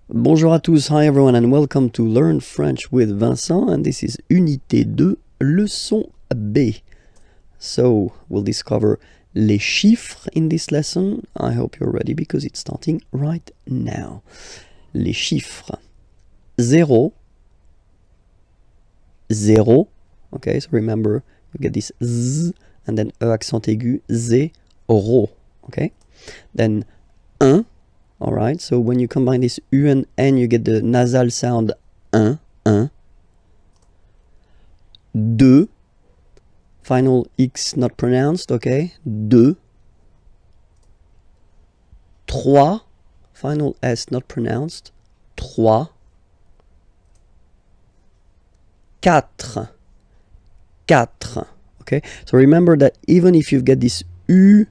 Bonjour à tous, hi everyone and welcome to Learn French with Vincent, and this is Unité 2, leçon B. So, we'll discover les chiffres in this lesson. I hope you're ready because it's starting right now. Les chiffres. 0, 0, okay, so remember, you get this Z and then E accent aigu, zéro, okay? Then 1, alright, so when you combine this U and N, you get the nasal sound 1, 1. 2, final X not pronounced, okay? 2. 3, final S not pronounced, 3. 4, 4, okay? So remember that even if you get this U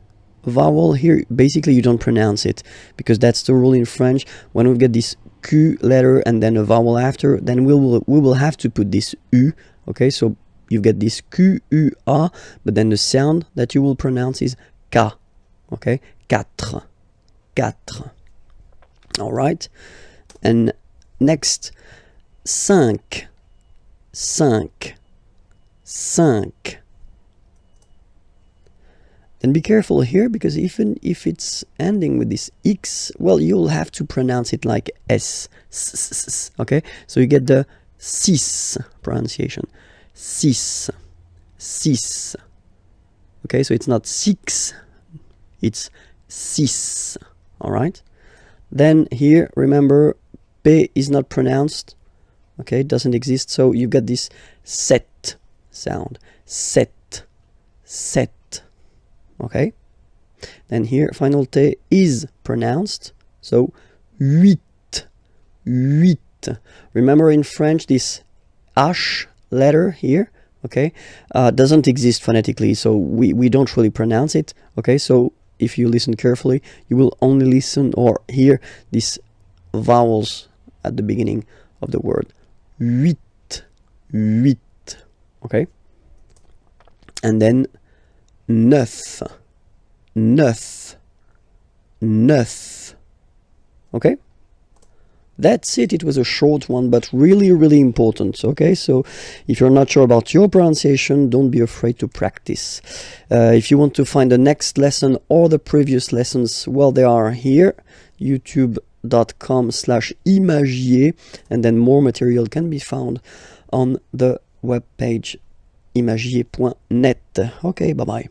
vowel here, basically you don't pronounce it, because that's the rule in French. When we get this Q letter and then a vowel after, then we will have to put this U, okay? So you get this Q, U, A, but then the sound that you will pronounce is K, okay? 4, 4. All right? And next, 5, 5, 5. Then be careful here, because even if it's ending with this X, well, you'll have to pronounce it like S, okay? So you get the 6 pronunciation. 6, 6. Okay, so it's not 6, it's 6, all right? Then here, remember, P is not pronounced, okay, it doesn't exist, so you get this set sound, set, set. Okay, then here final T is pronounced, so 8, 8. Remember in French this H letter here, okay, doesn't exist phonetically, so we don't really pronounce it, okay? So if you listen carefully, you will only listen or hear these vowels at the beginning of the word. 8, 8, okay? And then 9, 9, 9. Okay? That's it. It was a short one, but really, really important. Okay? So if you're not sure about your pronunciation, don't be afraid to practice. If you want to find the next lesson or the previous lessons, well, they are here. youtube.com/imagier, and then more material can be found on the webpage imagier.net. Okay, bye-bye.